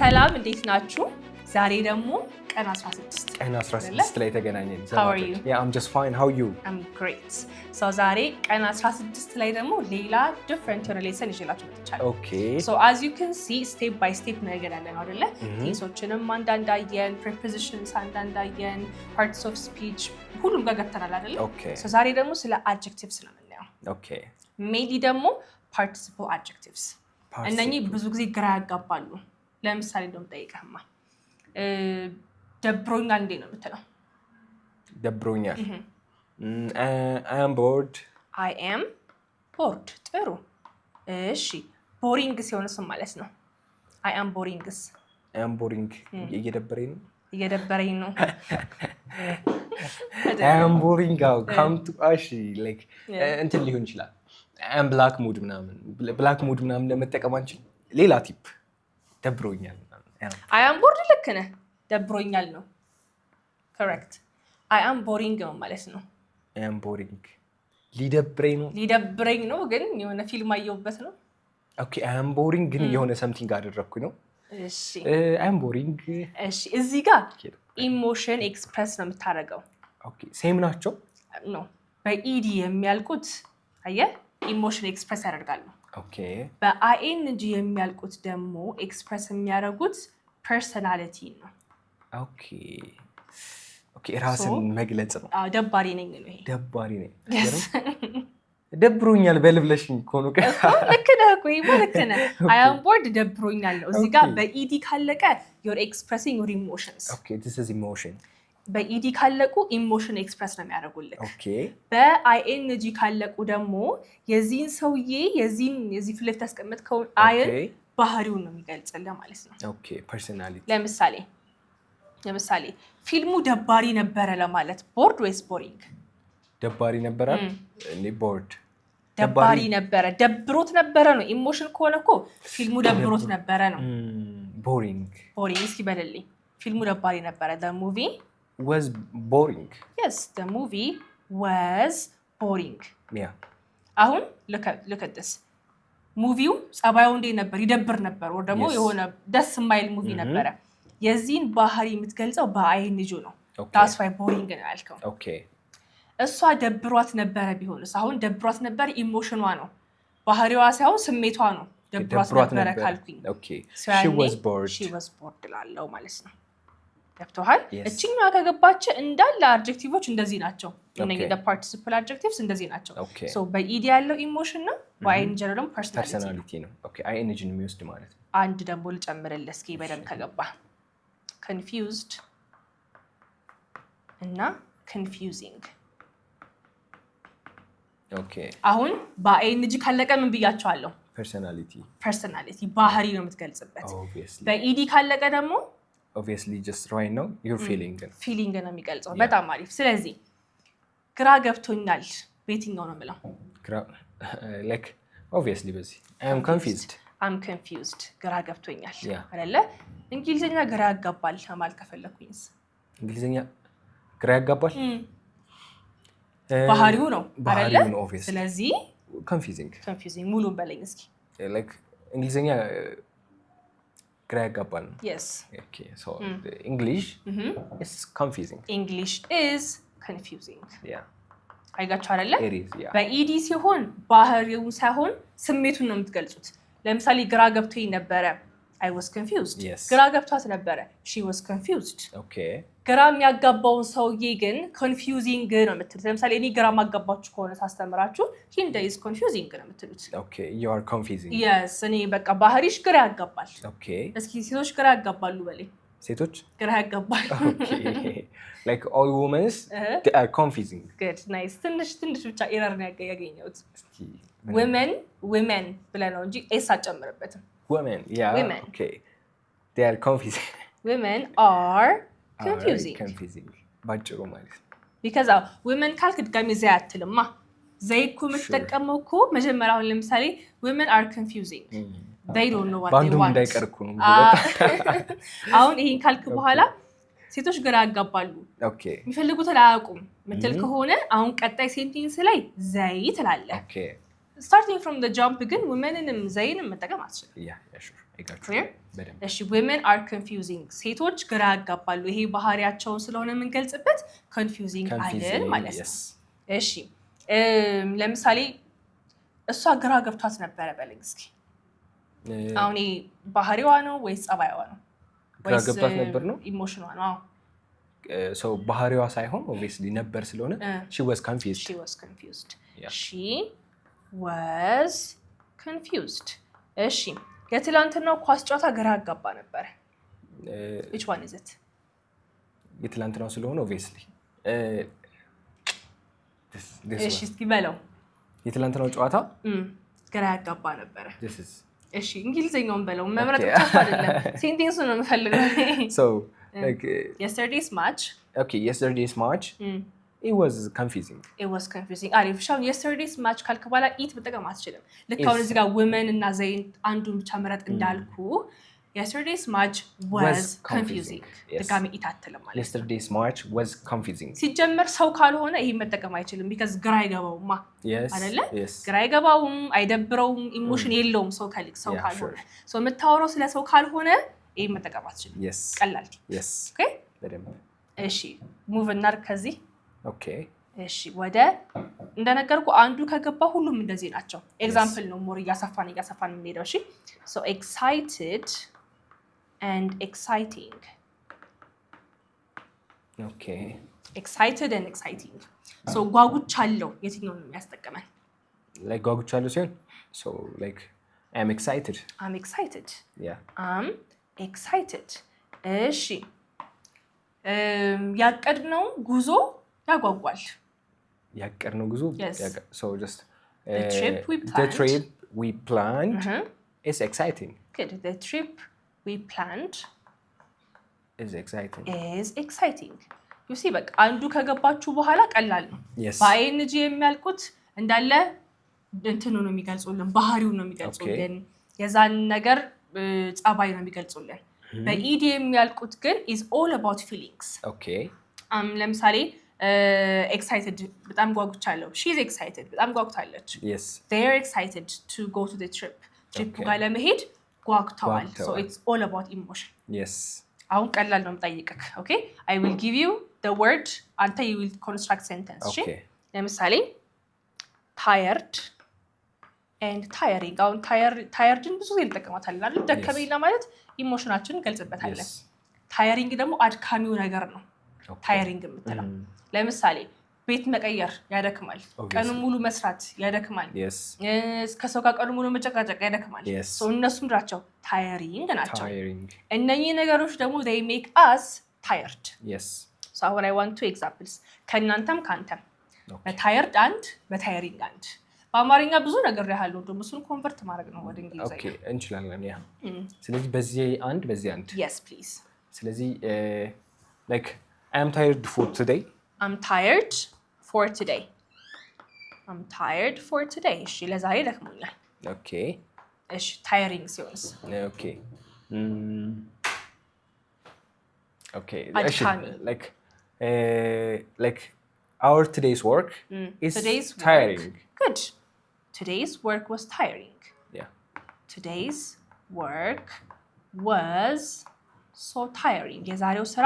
ሰላም እንዴት ናችሁ? ዛሬ ደግሞ ቀን 16 ላይ ተገናኘን። How are you? Yeah, I'm just fine. How are you? I'm great. So ዛሬ ቀን 16 ላይ ደግሞ ሌላ different የሆነ lesson ይዤላችሁ መጥቻለሁ። Okay. So as you can see step by step ነው ያገናኘን አይደለ? ቴንሶችንም አንዳንድ አየን፣ prepositions አንዳንድ አየን፣ parts of speech ሁሉም ጋር ገብተናል አይደለ? Okay. So ዛሬ ደግሞ ስለ adjectives ነው የምናየው። Okay. maybe ደግሞ participle adjectives እነኚህ ብዙ ጊዜ ግራ ያጋባሉ። ለምሳሌ እንደውም ጠይቀህማ ደብሮኛል እንዴ ነው የምትለው? ደብሮኛል። I am bored. I am bored። ጥሩ። እሺ ቦሪንግ ሲሆንስ ማለት ነው? I am boringስ? I am boring እየደበረኝ ነው። እየደበረኝ ነው። I am boring ጋር come to አሺ like እንትን ሊሆን ይችላል። I am black mood ምናምን ለመጠቀም አንቺ ሌላ ቲፕ ደብሮኛል። I am bored ልክ ነህ። ደብሮኛል ነው correct። I am boring ነው ማለት ነው። I am boring ሊደብረኝ ነው ግን የሆነ ፊልም አየሁበት ነው። ኦኬ I am boring ግን የሆነ something አደረኩኝ ነው። እሺ I am boring። እሺ እዚህ ጋር ኢሞሽን ኤክስፕረስ ነው የምታደርገው። ኦኬ ሴም ናቸው? ኖ በኢዲ የሚያልቁት አየህ ኢሞሽን ኤክስፕረስ ያደርጋሉ። ኦኬ በአይኤንጂ የሚያልቁት ደግሞ ኤክስፕረስ የሚያደርጉት ፐርሰናሊቲ ነው። ኦኬ ኦኬ ራስን መግለጽ ነው። ደባሪ ነኝ ነው ይሄ። ደባሪ ነኝ ደብሮኛል በልብለሽኝ እኮ ነው። ልክ ነህ እኮ ልክ ነህ። I am bored ደብሮኛል ነው። እዚህ ጋር በኢዲ ካለቀ you're expressing your emotions። ኦኬ this is emotion። በኢዲ ካለቁ ኢሞሽን ኤክስፕረስ ነው የሚያደርጉልህ። ኦኬ በአይኤንጂ ካለቁ ደግሞ የዚህን ሰውዬ የዚህ ፍለፍ ታስቀምጥከው አይን ባህሪውን ነው የሚገልጽልህ ማለት ነው። ኦኬ ፐርሰናሊቲ። ለምሳሌ ፊልሙ ደባሪ ነበረ ለማለት ቦርድ ወይስ ቦሪንግ? ደባሪ ነበረ እኔ ቦርድ። ደባሪ ነበረ ደብሮት ነበረ ነው። ኢሞሽን ከሆነ እኮ ፊልሙ ደብሮት ነበረ ነው። ቦሪንግ እስኪ በልልኝ። ፊልሙ ደባሪ ነበረ the movie was boring. Yes, the movie was boring. Yeah. አሁን look at this. ሙቪው ጸባዩ እንዴት ነበር? ይደብር ነበር ወይ ደግሞ የሆነ ደስ የማይል ሙቪ ነበረ። የዚህን ባህሪ የምትገልጸው በአይንጁ ነው። that's why boring ነው ያልከው። Okay. እሷ ደብሯት ነበረ ቢሆንስ? አሁን ደብሯት ነበር ኢሞሽኗ ነው። ባህሪዋ ሳይሆን ስሜቷ ነው። ደብሯት ነበረ ካልኩኝ Okay. She was bored ላለው ማለት ነው። ገብቶሃል? እቺኛዋ ከገባች እንዳለ አድጀክቲቮች እንደዚህ ናቸው። እነዚህ the participle adjectives እንደዚህ ናቸው። so በኢዲ ያለው ኢሞሽን ነው፣ በአይኤንጂ ደግሞ ፐርሰናሊቲ ነው። ኦኬ አይኤንጂ ነው የሚወስድ ማለት ነው። አንድ ደግሞ ልጨምርልህ እስኪ በደንብ ከገባ confused እና confusing። ኦኬ አሁን በአይኤንጂ ካለቀ ምን ብያቸዋለሁ? ፐርሰናሊቲ ባህሪ ነው የምትገልጽበት። በኢዲ ካለቀ ደግሞ obviously just right now you're feeling ነው የሚገልጸው። በጣም አሪፍ። ስለዚህ ግራ ገብቶኛል በየትኛው ነው የምለው? like obviously በዚህ I'm confused ግራ ገብቶኛል አይደለ? እንግሊዘኛ ግራ ያጋባል ማለት ከፈለኩኝስ? እንግሊዘኛ ግራ ያጋባል ባህሪው ነው አይደለ? ስለዚህ confusing ሙሉን በለኝ እስኪ። like እንግሊዘኛ ግራ ያጋባል ነው። yes okay so the English is confusing. English is confusing. yeah አይጋችሁ አይደለ? it is yeah በኢዲ ሲሆን ባህሪው ሳይሆን ስሜቱን ነው የምትገልጹት። ለምሳሌ ግራ ገብቶኝ ነበረ I was confused. ግራ ገብቷት ነበረ she was confused. okay ግራ የሚያጋባውን ሰውዬ ግን confusing ነው የምትሉት። ለምሳሌ እኔ ግራ ማጋባችሁ ከሆነ ታስተምራችሁ Hinda is confusing ነው የምትሉት። okay you are confusing. yes እኔ በቃ ባህሪሽ ግራ ያጋባል። okay እስኪ ሴቶች ግራ ያጋባሉ በለኝ። ሴቶች ግራ ያጋባሉ። okay like all women they are confusing. good nice ትንሽ ብቻ ኤረር ነው ያገኘሁት። women ብለህ ነው እንጂ ኤስ አጨምርበትም። women yeah women. okay they are confusing. women are confusing ባጭሩ ማለት ነው። because women ካልክ ድጋሚ ዘይ አትልማ። ዘይ እኮ የምትጠቀመው እኮ መጀመሪያ አሁን ለምሳሌ women are confusing they don't know what they want ባንዱ እንዳይቀርኩ ነው። አሁን ይሄን ካልክ በኋላ ሴቶች ግራ ያጋባሉ። ኦኬ የሚፈልጉትን አያውቁም ምትል ከሆነ አሁን ቀጣይ ሴንቴንስ ላይ ዘይ ትላለህ። ኦኬ starting from the jump ግን womenንም ዘይንም መጠቀም አትችልም። yeah sure clear እሺ women are confusing ሴቶች ግራ ያጋባሉ ይሄ ባህሪያቸውን ስለሆነ የምንገልጽበት confusing አይደል ማለት ነው እሺ ለምሳሌ እሷ ግራ ገብቷት ነበር በለኝ እስኪ አሁን ባህሪዋ ነው ወይስ ጸባይዋ ነው ግራ ገብቷት ነበር ነው ኢሞሽኗ ነው so ባህሪዋ ሳይሆን obviously ነበር ስለሆነ she was confused she was confused እሺ የትላንትናው ኳስ ጨዋታ ግራ ያጋባ ነበር which one is it የትላንትናው ስለሆነ obviously እሺ እስኪ በለው የትላንትናው ጨዋታ ግራ ያጋባ ነበር this is እሺ እንግሊዘኛውን በለው መምረጥ ብቻ አይደለም ሴንቴንሱን ነው የምፈልገው so like yesterday's match it was confusing አሪፍ ሻው yesterday's match ካልክ በኋላ ኢት መጠቀም አትችልም ልክ አሁን እዚህ ጋር women እና ዘይን አንዱን ብቻ መረጥ እንዳልኩ yesterday's match was confusing ድጋሚ ኢት አትልም ማለት yesterday's match was confusing ሲጀመር ሰው ካልሆነ ይሄ መጠቀም አይችልም because ግራ አይገባውማ አይደለ ግራ አይገባውም አይደብረውም ኢሞሽን የለውም ሰው ካልሆነ so የምታወራው ስለ ሰው ካልሆነ ይሄ መጠቀም አትችልም ቀላል okay እሺ ሙቭ እናድርግ ከዚህ okay እሺ ወደ እንደነገርኩ አንዱ ከገባ ሁሉም እንደዚህ ናቸው ኤግዛምፕል ነው ሞር እያሰፋን የምንሄደው እሺ so excited and exciting okay excited and exciting so ጓጉቻለሁ የትኛው ነው የሚያስጠቅመን like ጓጉቻለሁ ሲሆን so like I'm excited yeah I'm excited እሺ ያቀድነው ጉዞ ያጓጓል ያቀድነው ጉዞ so just the trip we planned is exciting good the trip we planned is exciting you see በቃ አንዱ ከገባችሁ በኋላ ቀላል ነው በአይንጂ የሚያልቁት እንዳለ እንትኑ ነው የሚገልጹልን ባህሪው ነው የሚገልጹልን የዛን ነገር ጸባይ ነው የሚገልጹልን በኢዲ የሚያልቁት ግን is all about feelings okay ለምሳሌ excited በጣም ጓጉቻለሁ she's excited በጣም ጓጉታለች yes they're excited to go to the trip ጋር ለመሄድ ጓጉተዋል so it's all about emotion yes አሁን ቀላል ነው የምጠይቅክ okay I will give you the word አንተ you will construct sentence እሺ ለምሳሌ tired and tiring አሁን tiredን ብዙ ጊዜ እንጠቀማታለን አይደል ደከመኝ ለማለት ኢሞሽናችንን ገልጽበታለን ታየሪንግ ደግሞ አድካሚው ነገር ነው ታየሪንግ የምትለው ለምሳሌ ቤት መቀየር ያደክማል ቀኑን ሙሉ መስራት ያደክማል ከሰው ጋር ቀኑን ሙሉ መጨቃጨቅ ያደክማል so እነሱም ናቸው ታየሪንግ ናቸው እነኚህ ነገሮች ደግሞ they make us tired so what I want two examples ከእናንተም ካንተም በታየርድ አንድ በታየሪንግ አንድ በአማርኛ ብዙ ነገር ያለው ደግሞ እሱን ኮንቨርት ማድረግ ነው ወደ እንግሊዘኛ ኦኬ እንችላለን ያ ስለዚህ በዚህ አንድ yes please ስለዚህ like I am tired for today እሺ ለዛሬ ደክሞኛል ኦኬ እሺ ታየሪንግ ሲሆንስ okay like our today's work is tiring good today's work was tiring yeah today's work was so tiring የዛሬው ስራ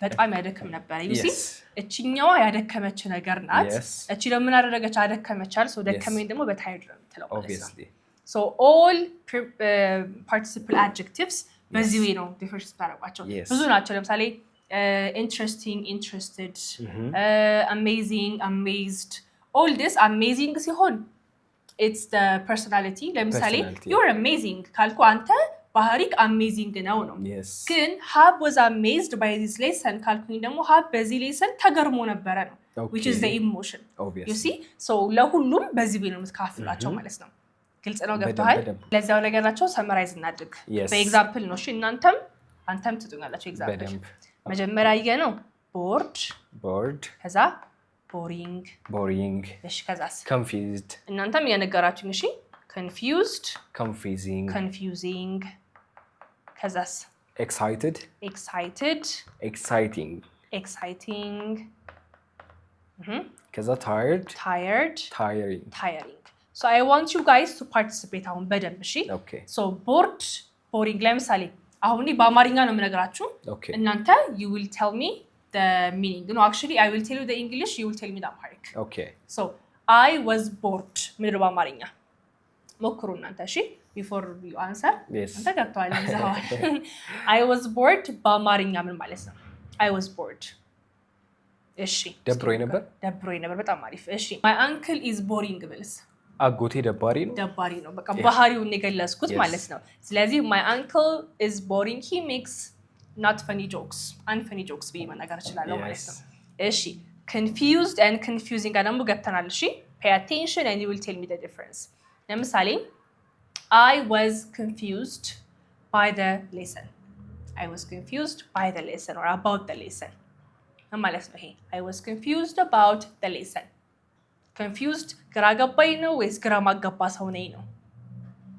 በጣም ያደክም ነበር you see እቺኛዋ ያደከመች ነገር ናት እቺ ደግሞ ምን አደረገች አደከመቻል so ደከመኝ ደግሞ በታይርድ ነው የምትለው obviously so all participle adjectives በዚህ way ነው ዲፈረንስ ታረጋቸው ብዙ ናቸው ለምሳሌ interested amazing amazed all this amazing ሲሆን it's the personality ለምሳሌ you're amazing ካልኩ አንተ ባህሪክ amazing ነው ግን hab was amazed by this lesson ካልኩኝ ደግሞ hab በዚህ lesson ተገርሞ ነበረ ነው which is the emotion you see so ለሁሉም በዚህ way ነው የምትካፍላቸው ማለት ነው ግልጽ ነው ገብቷል ለዛው ነገራቸው ሰመራይዝ እናድርግ በኤግዛምፕል ነው እሺ አንተም ትጡኛላችሁ ኤግዛምፕል መጀመሪያ ያየነው bored ከዛ boring እሺ ከዛስ confused እናንተም ያነገራችሁኝ እሺ confused confusing ከዛስ excited exciting ከዛ tiring so I want you guys to participate አሁን በደንብ እሺ okay so bored boring ለምሳሌ አሁን በአማርኛ ነው የምነግራችሁ እናንተ you will tell me the meaning no actually I will tell you the English you will tell me the Amharic okay so I was bored ምንድን ነው በአማርኛ ሞክሩ እናንተ እሺ before you answer አንተ ገብቷል ይዘዋል I was bored በአማርኛ ምን ማለት ነው I was bored እሺ ደብሮኝ ነበር በጣም አሪፍ እሺ my uncle is boring ብልስ አጎቴ ደባሪ ነው በቃ ባህሪውን የገለጽኩት ማለት ነው ስለዚህ my uncle is boring he makes not funny jokes unfunny jokes በመናገር ይችላል ማለት ነው እሺ confused and confusing ጋር ደግሞ ገብተናል እሺ pay attention and you will tell me the difference ለምሳሌ I was confused by the lesson or about the lesson ማለት ነው ይሄ I was confused about the lesson confused ግራ ገባኝ ነው ወይስ ግራ ማጋባ ሰው ነኝ ነው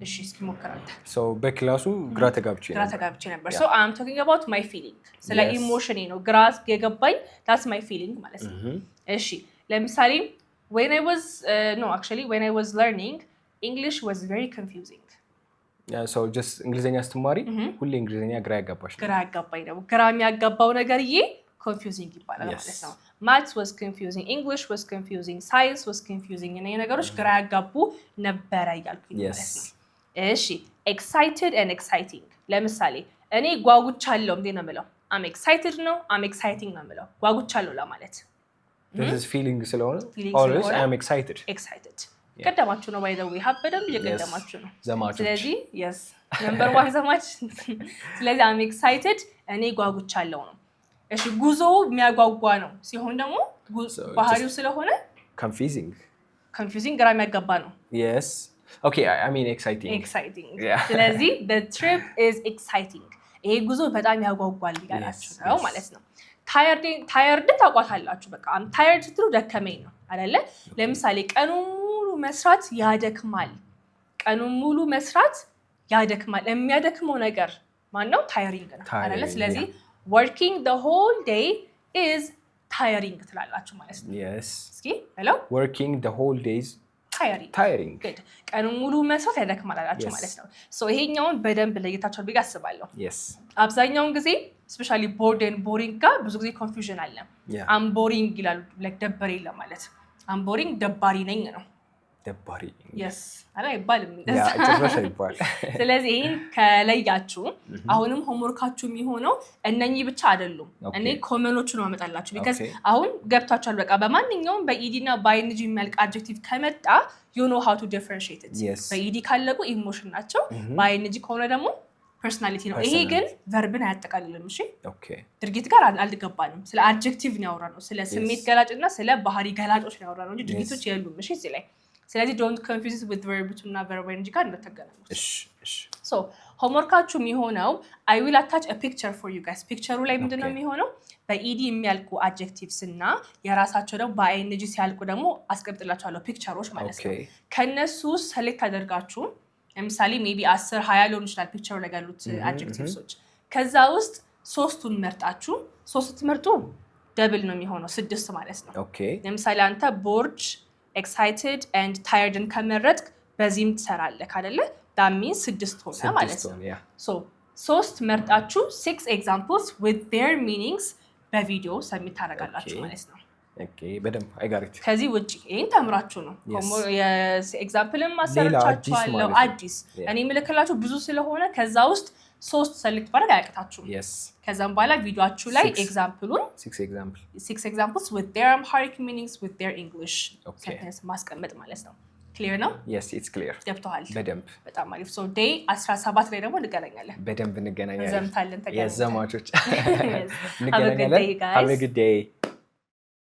እሺ እስኪ ሞክራንተ so በክላሱ ግራ ተጋብቼ ነበር so I am talking about my feeling ስለ ኢሞሽኔ ነው ግራ የገባኝ that's my feeling ማለት ነው እሺ ለምሳሌ when I was learning English was very confusing so just እንግሊዘኛ ስትማሪ ሁሌ እንግሊዘኛ ግራ ያጋባኝ ነው ግራ የሚያጋባው ነገርዬ confusing ይባላል ማለት ነው maths was confusing english was confusing science was confusing እና ነገሮች ግራ ያጋቡ ነበር ያልኩኝ ማለት ነው እሺ excited and exciting ለምሳሌ እኔ ጓጉቻለሁ እንዴ ነው የምለው I'm excited ነው I'm exciting ነው የምለው ጓጉቻለሁ ለማለት this is feeling ስለሆነ always I'm excited ቀደማችሁ ነው by the way በደንብ እየቀደማችሁ ነው ዘማቾች ስለዚህ yes number 1 ዘማች ስለዚህ I'm excited እኔ ጓጉቻለሁ ነው እሺ ጉዞ የሚያጓጓ ነው ሲሆን ደግሞ ባህሪው ስለሆነ confusing ግራ የሚያጋባ ነው yes okay I mean exciting ስለዚህ the trip is exciting ይሄ ጉዞ በጣም ያጓጓል ይላችሁ ነው ማለት ነው tired ታውቃላችሁ በቃ I'm tired ስትሉ ደከመኝ ነው አይደለ ለምሳሌ ቀኑን ሙሉ መስራት ያደክማል የሚያደክመው ነገር ማን ነው tiring ነው አይደለ ስለዚህ working the whole day is tiring ትላላችሁ ማለት ነው yes እስኪ hello working the whole day is tiring good ቀኑን ሙሉ መስራት ያደክማል አላችሁ ማለት ነው so ይሄኛውን በደንብ ለየታችሁ ብዬ አስባለሁ yes አብዛኛውን ጊዜ especially bored and boring ጋር ብዙ ጊዜ confusion አለ I'm boring ይላሉ like ደበሬ ለማለት I'm boring ደባሪ ነኝ ነው ደባሪ yes አይባልም ስለዚህ ይሄን ከለያችሁ አሁንም ሆምወርካችሁ የሚሆነው እነኚህ ብቻ አይደሉም እኔ ኮመኖቹን ነው አመጣላችሁ because አሁን ገብታችኋል በቃ በማንኛውም በኢዲ እና በአይንጂ የሚያልቅ አድጀክቲቭ ከመጣ you know how to differentiate it በኢዲ ካለቁ ኢሞሽን ናቸው በአይንጂ ከሆነ ደግሞ ፐርሰናሊቲ ነው ይሄ ግን ቨርብን አያጠቃልልም እሺ ድርጊት ጋር አልገባንም ስለ አድጀክቲቭ ነው ያወራነው ስለ ስሜት ገላጭና ስለ ባህሪ ገላጮች ነው ያወራነው እንጂ ድርጊቶች የሉም እሺ እዚህ ላይ ስለዚህ don't confuse it with verb to እና verb ing ጋር እንደተገናኙት እሺ so homeworkችሁ የሚሆነው I will attach a picture for you guys ፒክቸሩ ላይ ምንድነው የሚሆነው በኢዲ የሚያልቁ adjectives እና የራሳቸው ደግሞ በing ሲያልቁ ደግሞ አስቀምጥላችኋለሁ ፒክቸሮች ማለት ነው ከነሱ ሰሌክት አድርጋችሁ ለምሳሌ maybe 10 20 ሊሆን ይችላል ፒክቸሩ ላይ ያሉት adjectivesዎች ከዛ ውስጥ ሶስቱን መርጣችሁ ሶስት ትመርጡ ደብል ነው የሚሆነው 6 ማለት ነው ለምሳሌ አንተ bored excited and tired ከመረጥክ በዚህም ትሰራለህ አይደለ that means 6 ሆነ ማለት ነው so 3 መርጣችሁ 6 examples with their meanings በቪዲዮ ሰብሚት ታደርጋላችሁ ማለት ነው በደንብ I got it ከዚህ ውጪ ይሄን ተምራችሁ ነው የኤግዛምፕልም ማሰራቻችኋለሁ አዲስ እኔ ምልክላችሁ ብዙ ስለሆነ ከዛ ውስጥ 3 ሰሌክት ማድረግ አያቅታችሁም ከዛም በኋላ ቪዲዮአችሁ ላይ ኤግዛምፕሉን 6 examples with their Amharic meanings with their English sentence ማስቀመጥ ማለት ነው clear ነው yes it's clear ገብቷል በደንብ በጣም አሪፍ so day 17 ላይ ደግሞ እንገናኛለን በደንብ እንገናኛለን ዘምታለን ተገናኝተን የዘማቾች እንገናኛለን have a good day